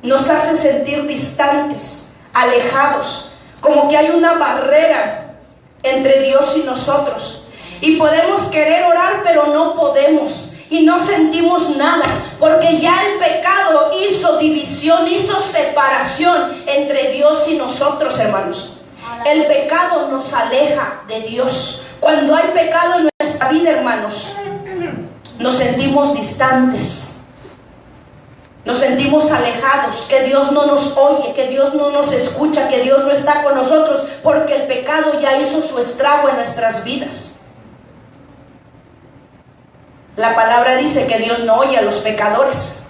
Nos hace sentir distantes, alejados, como que hay una barrera entre Dios y nosotros. Y podemos querer orar, pero no podemos. Y no sentimos nada, porque ya el pecado hizo división, hizo separación entre Dios y nosotros, hermanos. El pecado nos aleja de Dios. Cuando hay pecado en nuestra vida, hermanos, nos sentimos distantes, nos sentimos alejados, que Dios no nos oye, que Dios no nos escucha, que Dios no está con nosotros, porque el pecado ya hizo su estrago en nuestras vidas. La palabra dice que Dios no oye a los pecadores.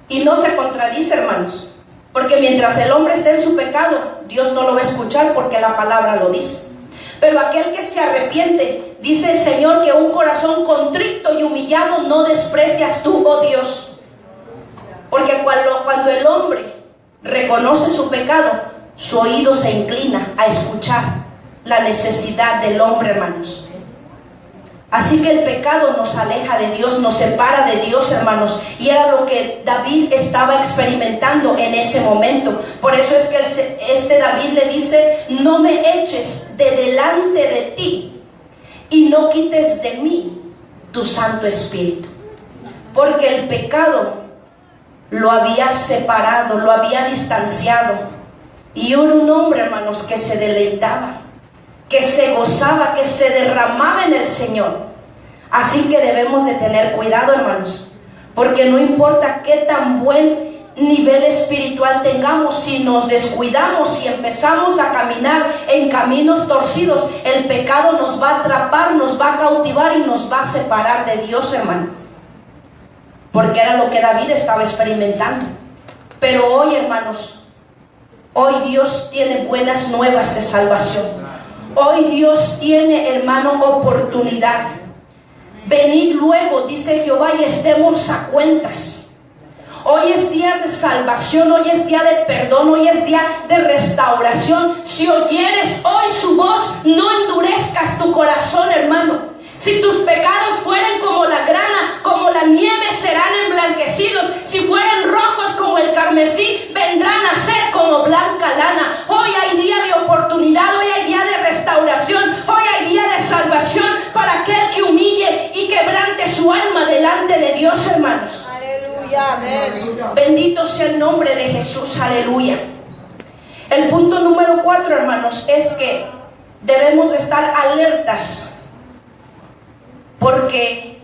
Y no se contradice, hermanos, porque mientras el hombre esté en su pecado, Dios no lo va a escuchar, porque la palabra lo dice. Pero aquel que se arrepiente, dice el Señor, que un corazón contrito y humillado no desprecias tú, oh Dios. Porque cuando el hombre reconoce su pecado, su oído se inclina a escuchar la necesidad del hombre, hermanos. Así que el pecado nos aleja de Dios, nos separa de Dios, hermanos. Y era lo que David estaba experimentando en ese momento. Por eso es que David le dice: no me eches de delante de ti y no quites de mí tu Santo Espíritu. Porque el pecado lo había separado, lo había distanciado. Y era un hombre, hermanos, que se deleitaba, que se gozaba, que se derramaba en el Señor. Así que debemos de tener cuidado, hermanos, porque no importa qué tan buen nivel espiritual tengamos, si nos descuidamos y empezamos a caminar en caminos torcidos, el pecado nos va a atrapar, nos va a cautivar y nos va a separar de Dios, hermano. Porque era lo que David estaba experimentando. Pero hoy, hermanos, hoy Dios tiene buenas nuevas de salvación. Hoy Dios tiene, hermano, oportunidad. Venid luego, dice Jehová, y estemos a cuentas. Hoy es día de salvación, hoy es día de perdón, hoy es día de restauración. Si oyeres hoy su voz, no endurezcas tu corazón, hermano. Si tus pecados fueren como la grana, como la nieve, serán emblanquecidos. Si fueren rojos como el carmesí, vendrán a ser como blanca lana. Hoy hay día de oportunidad, hoy hay día de restauración, hoy hay día de salvación para aquel que humille y quebrante su alma delante de Dios, hermanos. Aleluya, amén. Bendito sea el nombre de Jesús, aleluya. El punto número 4, hermanos, es que debemos de estar alertas, porque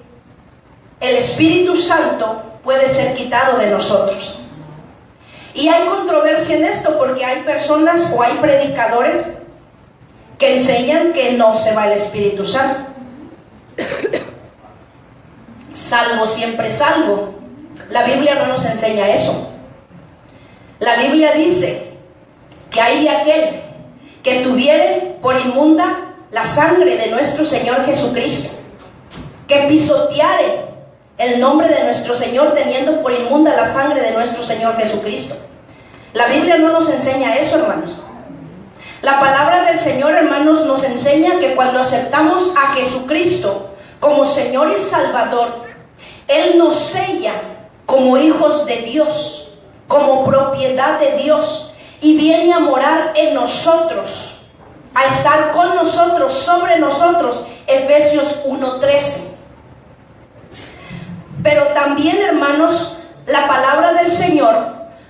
el Espíritu Santo puede ser quitado de nosotros. Y hay controversia en esto, porque hay personas o hay predicadores que enseñan que no se va el Espíritu Santo. Salvo siempre salvo. La Biblia no nos enseña eso. La Biblia dice que hay de aquel que tuviere por inmunda la sangre de nuestro Señor Jesucristo, que pisoteare el nombre de nuestro Señor teniendo por inmunda la sangre de nuestro Señor Jesucristo. La Biblia no nos enseña eso, hermanos. La palabra del Señor, hermanos, nos enseña que cuando aceptamos a Jesucristo como Señor y Salvador, Él nos sella como hijos de Dios, como propiedad de Dios, y viene a morar en nosotros, a estar con nosotros, sobre nosotros. Efesios 1:13. Pero también, hermanos, la palabra del Señor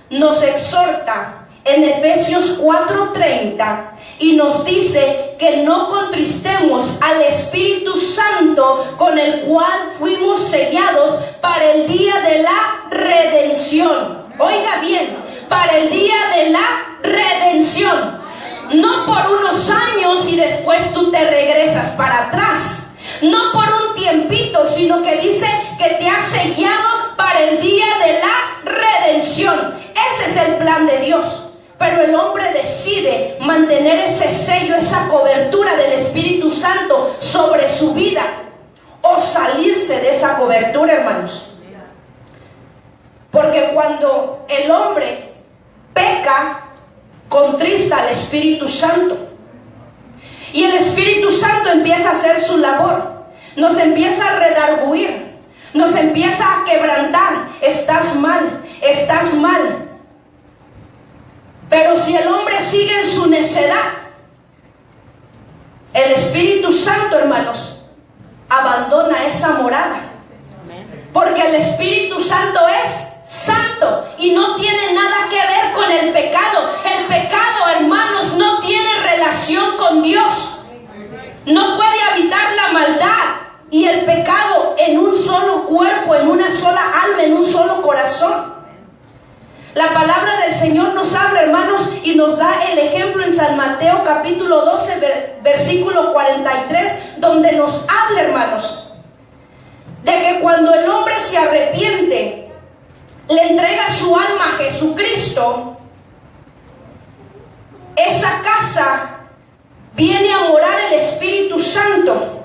nos exhorta en Efesios 4:30 y nos dice que no contristemos al Espíritu Santo, con el cual fuimos sellados para el día de la redención. Oiga bien, para el día de la redención. No por unos años y después tú te regresas para atrás. No por un tiempito, sino que dice que te ha sellado para el día de la redención. Ese es el plan de Dios. Pero el hombre decide mantener ese sello, esa cobertura del Espíritu Santo sobre su vida, o salirse de esa cobertura, hermanos. Porque cuando el hombre peca, contrista al Espíritu Santo. Y el Espíritu Santo empieza a hacer su labor. Nos empieza a redarguir, nos empieza a quebrantar. Estás mal, estás mal. Pero si el hombre sigue en su necedad, el Espíritu Santo, hermanos, abandona esa morada. Porque el Espíritu Santo es santo y no tiene nada que ver con el pecado. El pecado, hermanos, no tiene relación con Dios. No puede habitar la maldad y el pecado en un solo cuerpo, en una sola alma, en un solo corazón. La palabra del Señor nos habla, hermanos, y nos da el ejemplo en San Mateo capítulo 12, versículo 43, donde nos habla, hermanos, de que cuando el hombre se arrepiente, le entrega su alma a Jesucristo, esa casa viene a morar el Santo.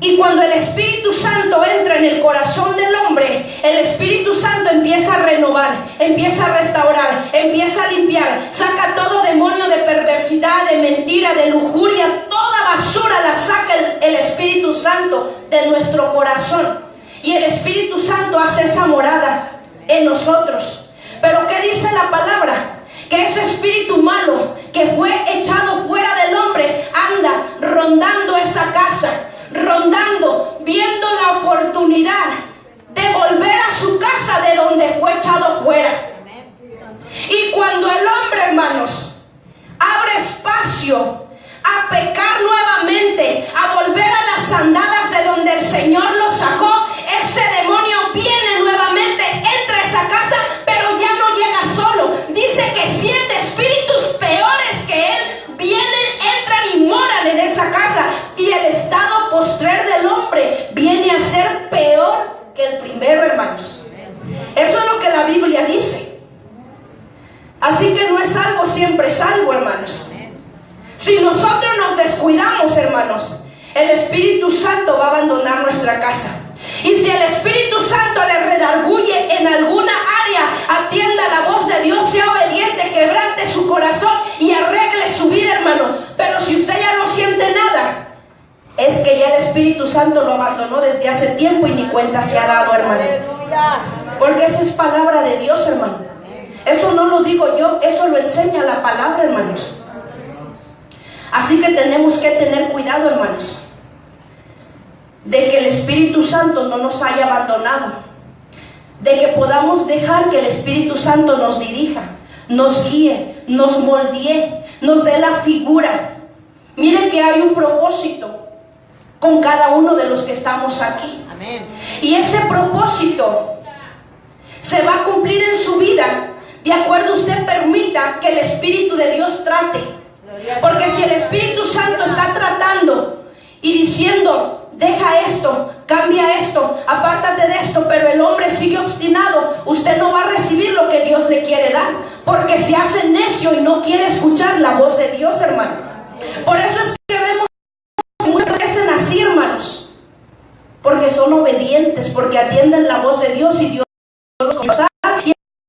Y cuando el Espíritu Santo entra en el corazón del hombre, el Espíritu Santo empieza a renovar, empieza a restaurar, empieza a limpiar, saca todo demonio de perversidad, de mentira, de lujuria, toda basura la saca el Espíritu Santo de nuestro corazón. Y el Espíritu Santo hace esa morada en nosotros. Pero ¿qué dice la palabra? Que ese espíritu malo que fue echado fuera del hombre anda rondando esa casa, rondando, viendo la oportunidad de volver a su casa de donde fue echado fuera. Y cuando el hombre, hermanos, abre espacio a pecar nuevamente, a volver a las andadas de donde el Señor lo sacó, ese demonio viene nuevamente, entra a esa casa, pero ya no llega solo. Dice que 7 espíritus peores que él vienen, entran y moran en esa casa. Y el estado postrer del hombre viene a ser peor que el primero, hermanos. Eso es lo que la Biblia dice. Así que no es algo siempre salvo, hermanos. Si nosotros nos descuidamos, hermanos, el Espíritu Santo va a abandonar nuestra casa. Y si el Espíritu Santo le redarguye en alguna área, atienda la voz de Dios, sea obediente, quebrante su corazón y arregle su vida, hermano. Pero si usted ya no siente nada, es que ya el Espíritu Santo lo abandonó desde hace tiempo y ni cuenta se ha dado, hermano. Porque esa es palabra de Dios, hermano. Eso no lo digo yo, eso lo enseña la palabra, hermanos. Así que tenemos que tener cuidado, hermanos, de que el Espíritu Santo no nos haya abandonado, de que podamos dejar que el Espíritu Santo nos dirija, nos guíe, nos moldee, nos dé la figura. Miren que hay un propósito con cada uno de los que estamos aquí. Amén. Y ese propósito se va a cumplir en su vida de acuerdo a usted permita que el Espíritu de Dios trate. Porque si el Espíritu Santo está tratando y diciendo, deja esto, cambia esto, apártate de esto, pero el hombre sigue obstinado, usted no va a recibir lo que Dios le quiere dar, porque se hace necio y no quiere escuchar la voz de Dios, hermano. Por eso es que vemos que muchos crecen así, hermanos, porque son obedientes, porque atienden la voz de Dios y Dios los usa.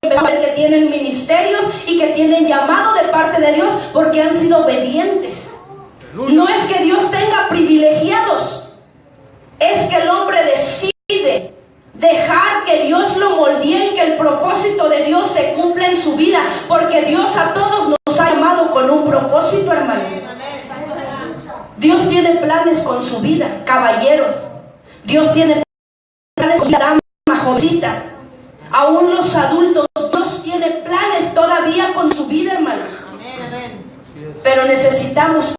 Que tienen ministerios y que tienen llamado de parte de Dios porque han sido obedientes. No es que Dios tenga privilegiados, es que el hombre decide dejar que Dios lo moldee y que el propósito de Dios se cumpla en su vida, porque Dios a todos nos ha llamado con un propósito, hermano. Dios tiene planes con su vida, caballero. Dios tiene planes con la dama, jovencita. Aún los adultos, Dios tiene planes todavía con su vida, hermanos. Pero necesitamos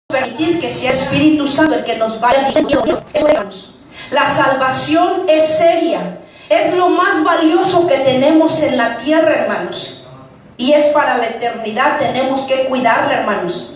permitir que sea Espíritu Santo el que nos vaya diciendo. La salvación es seria, es lo más valioso que tenemos en la tierra, hermanos. Y es para la eternidad, tenemos que cuidarla, hermanos.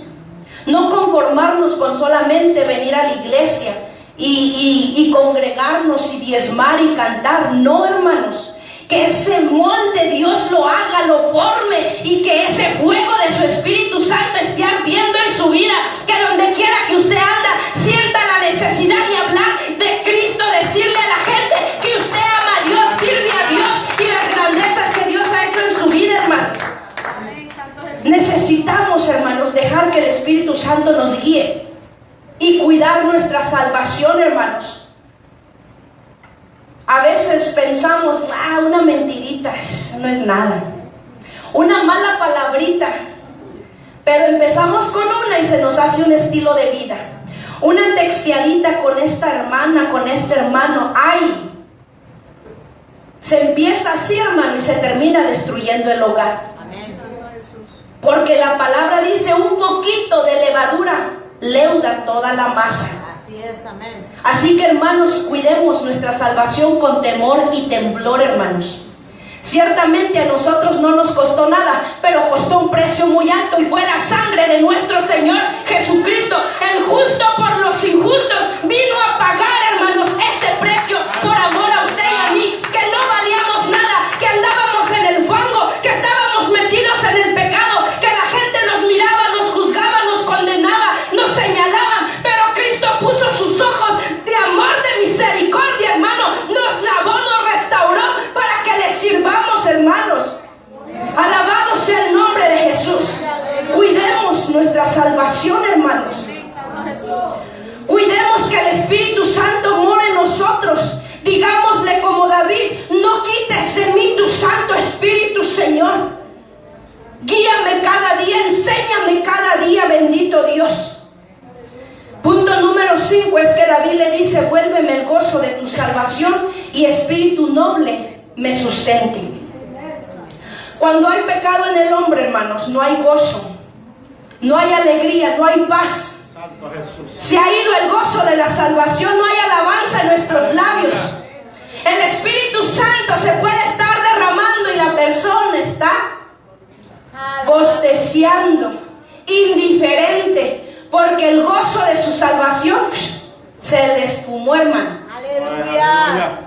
No conformarnos con solamente venir a la iglesia y congregarnos y diezmar y cantar. No, hermanos. Que ese molde Dios lo haga, lo forme, y que ese fuego de su Espíritu Santo esté ardiendo en su vida. Que donde quiera que usted anda, sienta la necesidad de hablar de Cristo, decirle a la gente que usted ama a Dios, sirve a Dios y las grandezas que Dios ha hecho en su vida, hermanos. Necesitamos, hermanos, dejar que el Espíritu Santo nos guíe y cuidar nuestra salvación, hermanos. A veces pensamos, una mentirita, no es nada. Una mala palabrita. Pero empezamos con una y se nos hace un estilo de vida. Una texteadita con esta hermana, con este hermano. ¡Ay! Se empieza así, hermano, y se termina destruyendo el hogar. Porque la palabra dice, un poquito de levadura leuda toda la masa. Así es, amén. Así que, hermanos, cuidemos nuestra salvación con temor y temblor, hermanos. Ciertamente a nosotros no nos costó nada, pero costó un precio muy alto, y fue la sangre de nuestro Señor Jesucristo. El justo por los injustos vino a pagar, hermanos, ese precio por amor a usted y a mí, que no valíamos pidiéndote como David: no quites de mí tu Santo Espíritu, Señor. Guíame cada día, enséñame cada día, bendito Dios. Punto número 5 es que David le dice: vuélveme el gozo de tu salvación y espíritu noble me sustente. Cuando hay pecado en el hombre, hermanos, no hay gozo, no hay alegría, no hay paz. Santo Jesús. Se ha ido el gozo de la salvación, no hay alabanza en nuestros labios. El Espíritu Santo se puede estar derramando y la persona está bosteciando, indiferente, porque el gozo de su salvación se le esfumó, hermano. Aleluya.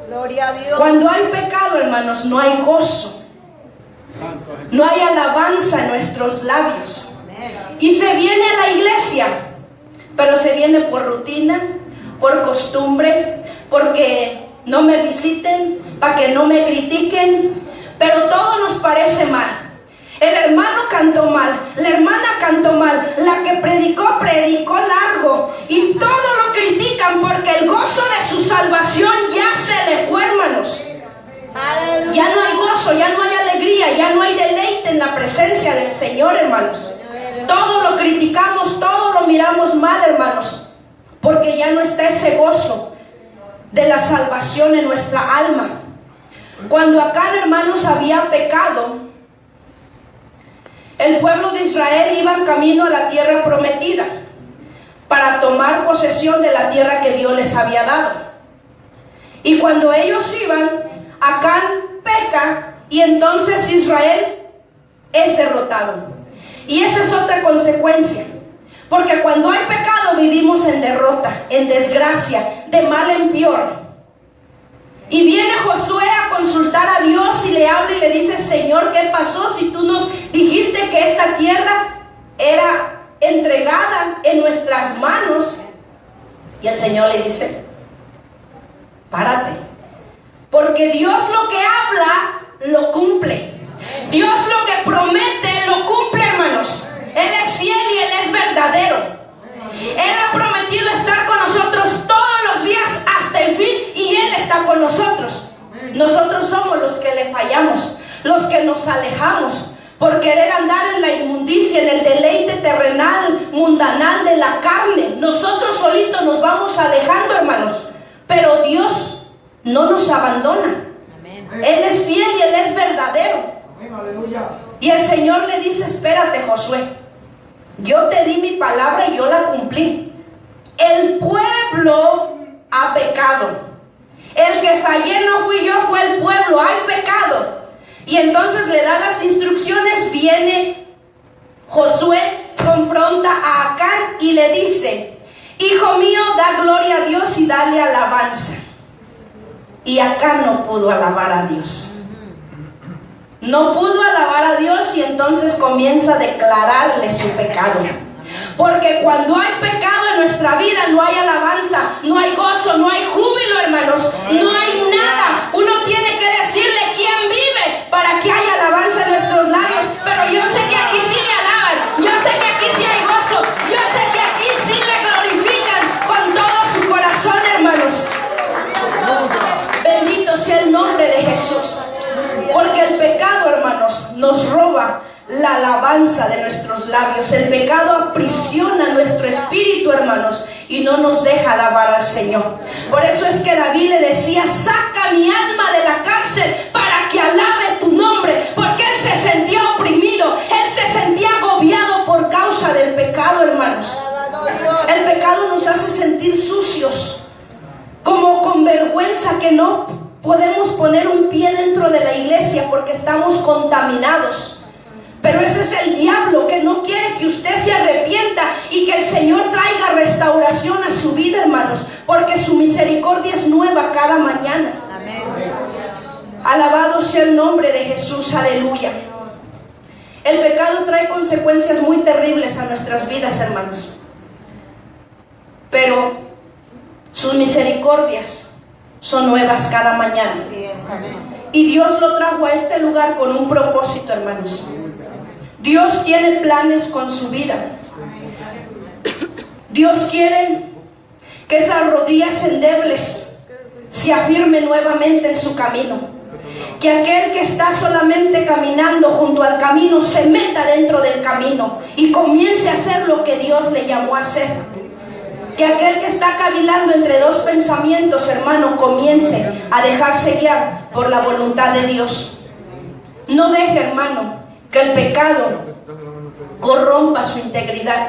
Gloria a Dios. Cuando hay pecado, hermanos, no hay gozo, Santo Jesús. no hay alabanza en nuestros labios. Y se viene a la iglesia, pero se viene por rutina, por costumbre, porque no me visiten, para que no me critiquen. Pero todo nos parece mal. El hermano cantó mal, la hermana cantó mal, la que predicó largo, y todo lo critican porque el gozo de su salvación ya se le fue, hermanos. Aleluya. Ya no hay gozo, ya no hay alegría, ya no hay deleite en la presencia del Señor, hermanos. Todo lo criticamos, todo lo miramos mal, hermanos, porque ya no está ese gozo de la salvación en nuestra alma. Cuando acá, hermanos, había pecado, el pueblo de Israel iba en camino a la tierra prometida para tomar posesión de la tierra que Dios les había dado. Y cuando ellos iban, Acán peca y entonces Israel es derrotado. Y esa es otra consecuencia, porque cuando hay pecado vivimos en derrota, en desgracia, de mal en peor. Y viene Josué a consultar a Dios y le habla y le dice: Señor, ¿qué pasó si tú nos dijiste que esta tierra era entregada en nuestras manos? Y el Señor le dice: párate, porque Dios lo que habla, lo cumple. Dios lo que promete, lo cumple, hermanos. Él es fiel y Él es verdadero. Él ha prometido estar con nosotros todos los días hasta el fin, y Él está con nosotros. Nosotros somos los que le fallamos, los que nos alejamos por querer andar en la inmundicia, en el deleite terrenal, mundanal de la carne. Nosotros solitos nos vamos alejando, hermanos, pero Dios no nos abandona. Él es fiel y Él es verdadero. Y el Señor le dice: espérate, Josué, yo te di mi palabra y yo la cumplí. El pueblo ha pecado. El que fallé no fui yo, fue el pueblo. Hay pecado. Y entonces le da las instrucciones. Viene Josué, confronta a Acán y le dice: hijo mío, da gloria a Dios y dale alabanza. Y Acán no pudo alabar a Dios. No pudo alabar a Dios, y entonces comienza a declararle su pecado. Porque cuando hay pecado en nuestra vida, no hay alabanza, no hay gozo, no hay júbilo, hermanos, no hay nada. Uno tiene que decirle quién vive para que haya alabanza en nuestros labios. Pero yo sé que aquí sí le alaban, yo sé que aquí sí hay gozo, yo sé que aquí sí le glorifican con todo su corazón, hermanos. Bendito sea el nombre de Jesús. Porque el pecado, hermanos, nos roba la alabanza de nuestros labios. El pecado aprisiona nuestro espíritu, hermanos, y no nos deja alabar al Señor. Por eso es que David le decía: saca mi alma de la cárcel para que alabe tu nombre. Porque él se sentía oprimido, él se sentía agobiado por causa del pecado, hermanos. El pecado nos hace sentir sucios, como con vergüenza, que no podemos poner un pie dentro de la iglesia porque estamos contaminados. Pero ese es el diablo, que no quiere que usted se arrepienta y que el Señor traiga restauración a su vida, hermanos, porque su misericordia es nueva cada mañana. Amén. Alabado sea el nombre de Jesús, aleluya. El pecado trae consecuencias muy terribles a nuestras vidas, hermanos, pero sus misericordias son nuevas cada mañana. Y Dios lo trajo a este lugar con un propósito, hermanos. Dios tiene planes con su vida. Dios quiere que esas rodillas endebles se afirme nuevamente en su camino. Que aquel que está solamente caminando junto al camino se meta dentro del camino y comience a hacer lo que Dios le llamó a hacer. Que aquel que está cavilando entre dos pensamientos, hermano, comience a dejarse guiar por la voluntad de Dios. No deje, hermano, que el pecado corrompa su integridad.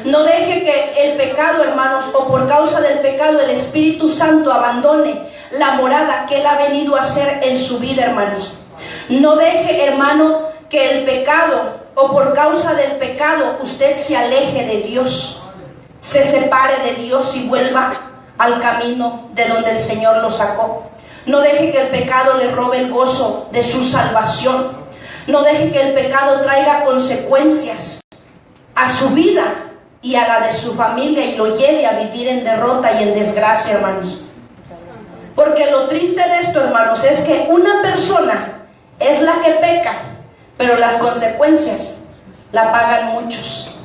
No deje que el pecado, hermanos, o por causa del pecado el Espíritu Santo abandone la morada que Él ha venido a hacer en su vida, hermanos. No deje, hermano, que el pecado o por causa del pecado usted se aleje de Dios, se separe de Dios y vuelva al camino de donde el Señor lo sacó. No deje que el pecado le robe el gozo de su salvación. No deje que el pecado traiga consecuencias a su vida y a la de su familia y lo lleve a vivir en derrota y en desgracia, hermanos. Porque lo triste de esto, hermanos, es que una persona es la que peca, pero las consecuencias la pagan muchos.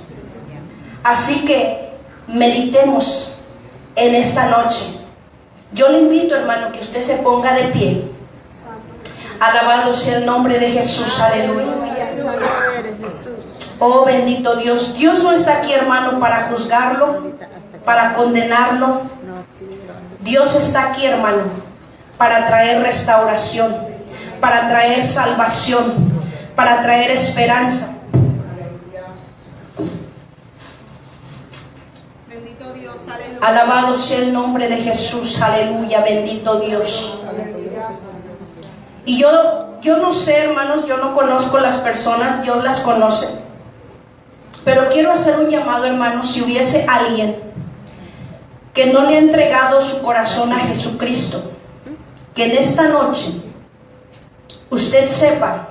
Así que meditemos en esta noche. Yo le invito, hermano, que usted se ponga de pie. Alabado sea el nombre de Jesús, aleluya. Oh, bendito Dios. Dios no está aquí, hermano, para juzgarlo, para condenarlo. Dios está aquí, hermano, para traer restauración, para traer salvación, para traer esperanza. Bendito Dios, aleluya. Alabado sea el nombre de Jesús, aleluya, bendito Dios. Y yo no sé, hermanos, yo no conozco las personas, Dios las conoce. Pero quiero hacer un llamado, hermanos, si hubiese alguien que no le ha entregado su corazón a Jesucristo, que en esta noche usted sepa